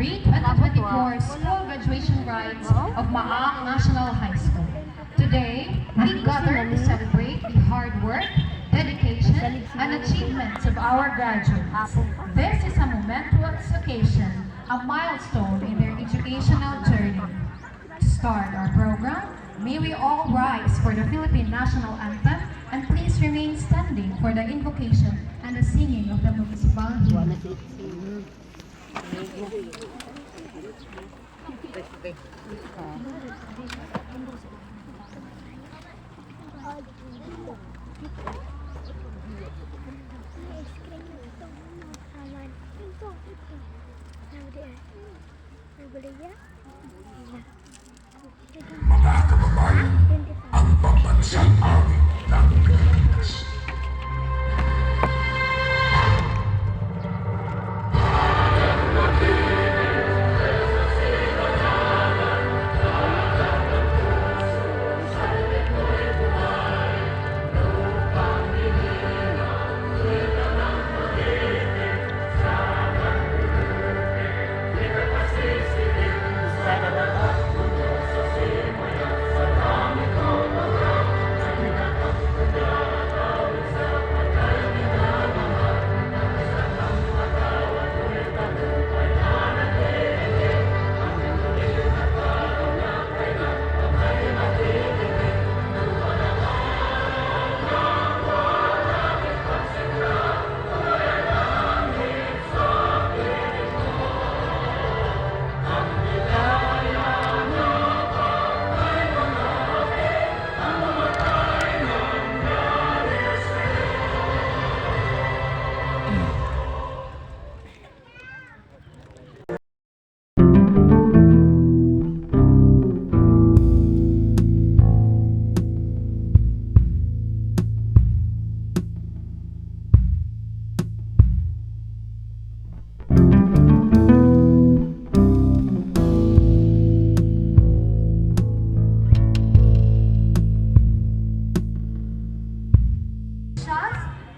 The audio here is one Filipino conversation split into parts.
celebrate 2024 school graduation rites of Maang National High School. Today, we gather to celebrate the hard work, dedication, and achievements of our graduates. This is a momentous occasion, a milestone in their educational journey. To start our program, may we all rise for the Philippine National Anthem and please remain standing for the invocation and the singing of the municipal hymn. Mga kababayan, ang pambansang awit ng Pilipinas.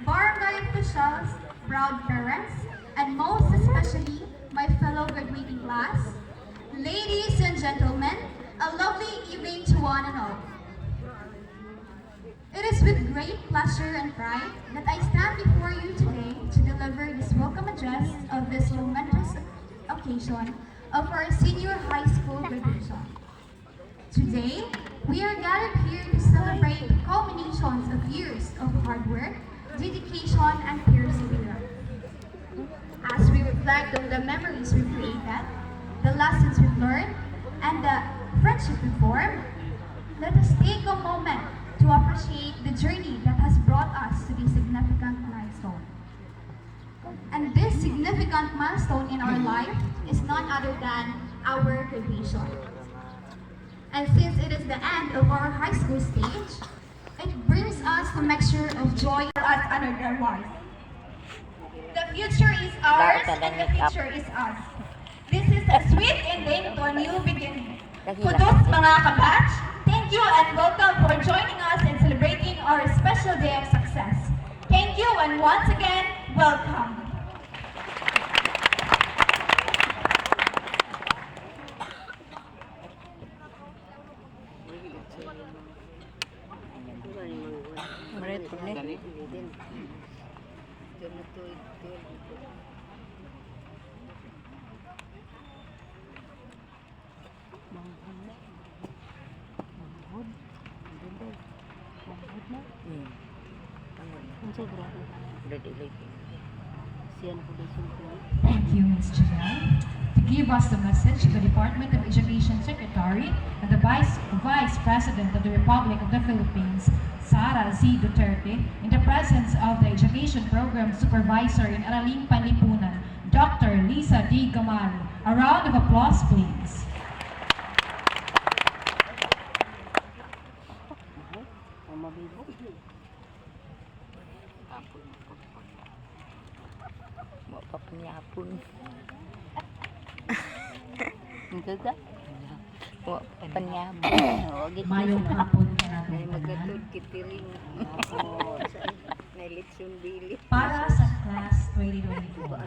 Barangay officials, proud parents, and most especially my fellow graduating class, ladies and gentlemen, a lovely evening to one and all. It is with great pleasure and pride that I stand before you today to deliver this welcome address of this momentous occasion of our senior high school graduation. Today, we are gathered here to celebrate the culminations of years of hard work, dedication, and perseverance. As we reflect on the memories we've created, the lessons we've learned, and the friendship we formed, let us take a moment to appreciate the journey that has brought us to this significant milestone. And this significant milestone in our life is none other than our graduation. And since it is the end of our high school stage, it brings us a mixture of joy as another life. The future is ours and the future is us. This is a sweet ending to a new beginning. Kudos mga kabatch, thank you and welcome for joining us in celebrating our special day of success. Thank you and once again, welcome. Thank you, Ms. Janelle. To give us the message, the Department of Education Secretary and the Vice President of the Republic of the Philippines, Sara Z. Duterte, in the presence of the Education Program Supervisor in Araling Panlipunan, Dr. Lisa D. Gamal. A round of applause, please. Papanyapon. Enggak. Wah, panyapon. Mayong hapon ka natin. Ay magatod kitiring. May leksyon bili. Para sa Class 2024.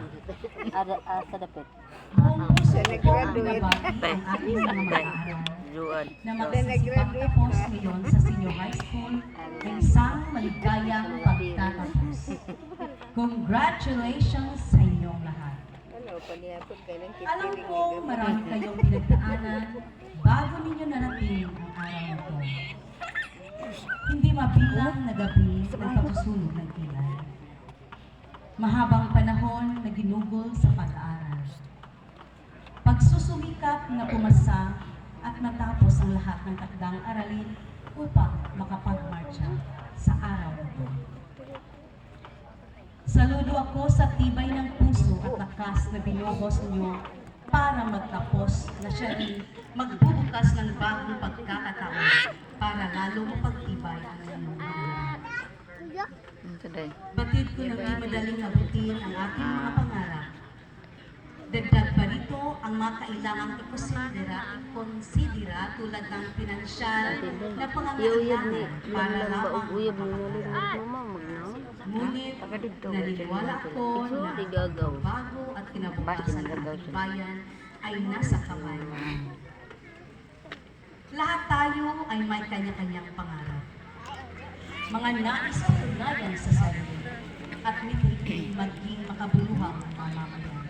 Sa dapit. Buong puso ko ang nabati ang ating mga mag-aaral Luan. na magsisipagtapos ngayon sa senior high school ng isang maligayang pagtatapos. Congratulations sa inyong lahat. Alam ko marami kayong pinagdaanan bago ninyo narating ang araw na ito. Hindi mabilang na gabi ng pagsusunog ng kilay. Mahabang panahon na ginugol sa pag-aaral. Pagsusumikap na pumasa at matapos ang lahat ng takdang aralin upang makapagmarcha sa araw na ito. Saludo ako sa tibay ng puso at lakas na binuhos niyo para magtapos na siya rin magbubukas ng bagong pagkakataon para lalo mapagtibay ang inyong mga. Batid ko ng di madaling abutin ang ating mga pangarap. Dagdag pa rito ang mga kailangang ikonsidera tulad ng pinansyal na pangangailangan para lamang makapangarap. Ngunit naniniwala ako na ang bago at kinabukasan ng ating bayan ay nasa kamay mo. Lahat tayo ay may kanya-kanyang pangarap. Mga nais patunayan sa sarili at mitili maging makabuluhang mamamayan.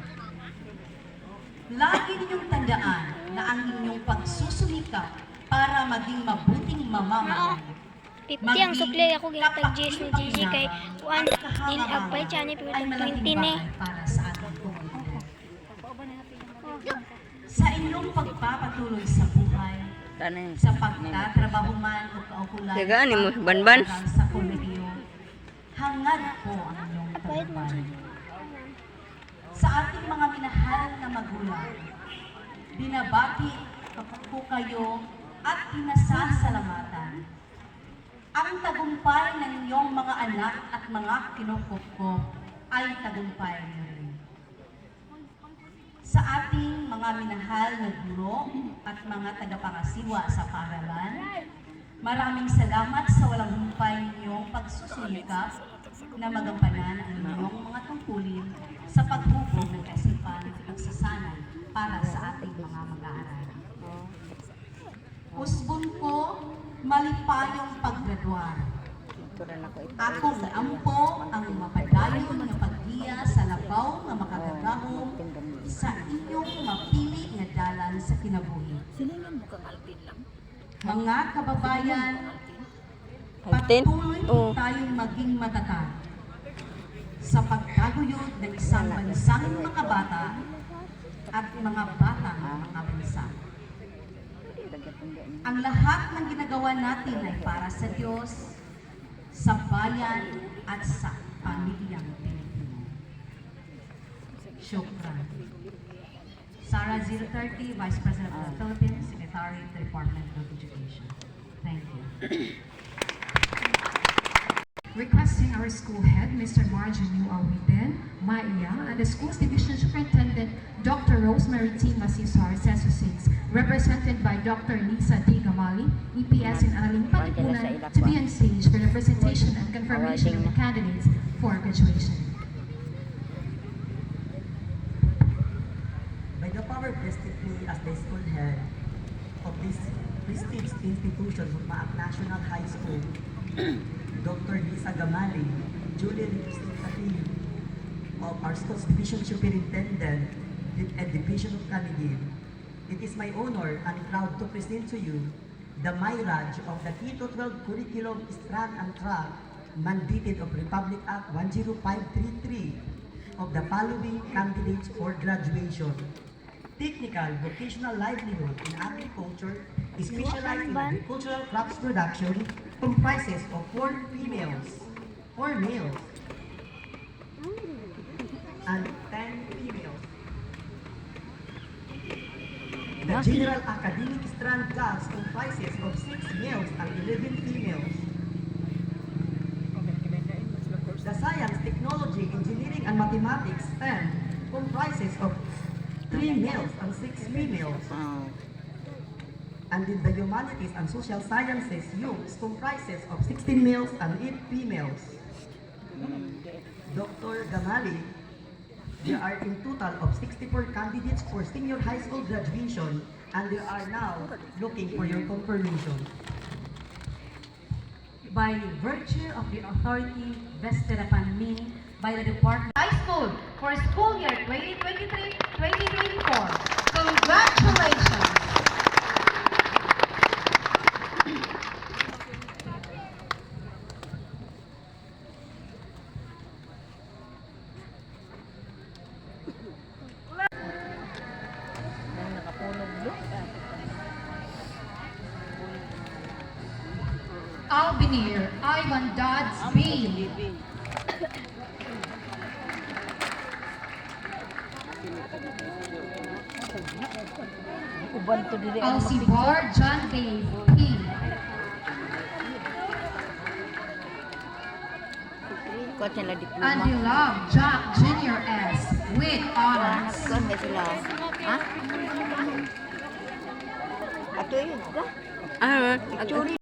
Lagi ninyong tandaan na ang inyong pagsusumikap para maging mabuting mamamayan. Pipti ang sukli ako ginatag Jess ni Gigi kay Juan Lil Agpay Chani pero ay malaking 20 bagay para sa ating komunidad. Sa inyong pagpapatuloy sa buhay, sa pagtatrabaho man o kaukulan Yagaan mo, banban. sa kolehiyo, hangad po ang inyong tagumpay. Sa ating mga minahal na magulang, binabati ko kayo at pinasasalamatan. Ang tagumpay ng inyong mga anak at mga kinukupkop ay tagumpay niyo rin. Sa ating mga minahal na guro at mga tagapangasiwa sa paaralan, maraming salamat sa walang humpay ninyong pagsusumikap na magampanan ang inyong mga tungkulin sa paghubog ng kaisipan at pagsasanay para sa ating mga mag-aaral. Usbon ko malipayong paggraduar. Akong naampo ang mapadayon nga paggiya sa labaw nga makagagahom sa inyong mapili nga dalan sa kinabuhi. Mga kababayan, patuloy tayong maging matatag sa pagkaguyod ng isang bansang makabata at mga batang makabansa. Ang lahat ng ginagawa natin ay para sa Diyos, sa bayan at sa pamilyang Pilipino. Shukran. Sarah 030, Vice President of the Philippines, Secretary of the Department of Education. Thank you. Requesting our school head, Mr. Marjorie Awiten, Maiya, and the school's division superintendent, Dr. Rosemary T. Masisar, CESO 6, represented by Dr. Lisa D. Gamali, EPS in Aling Patipunan, to be on stage for the presentation and confirmation of the candidates for graduation. By the power vested me as the school head of this prestigious institution of Maak National High School, Dr. Lisa Gamali, duly representative of our school's division superintendent and division of Canigin, it is my honor and proud to present to you the Mairaj of the K-12 Curriculum Strand and Track mandated of Republic Act 10533 of the following candidates for graduation. Technical vocational livelihood in agriculture, specialized in agricultural crops production, comprises of 4 males, and 10 females. The general academic strand class comprises of 6 males and 11 females. The science, technology, engineering, and mathematics STEM comprises of 3 males and 6 females. And in the humanities and social sciences, UMS comprises of 16 males and 8 females. Dr. Gamali There are in total of 64 candidates for senior high school graduation, and they are now looking for your confirmation. By virtue of the authority vested upon me by the Department High School for school year 2023-2024. Congratulations! Albinir Ivan Dodds B. Alcibar John Dave P. Kuha sila diploma. Andilab Jack Jr. S. with honors. Kuha ba sila? Ha? Ato yun ka? Ah, actually.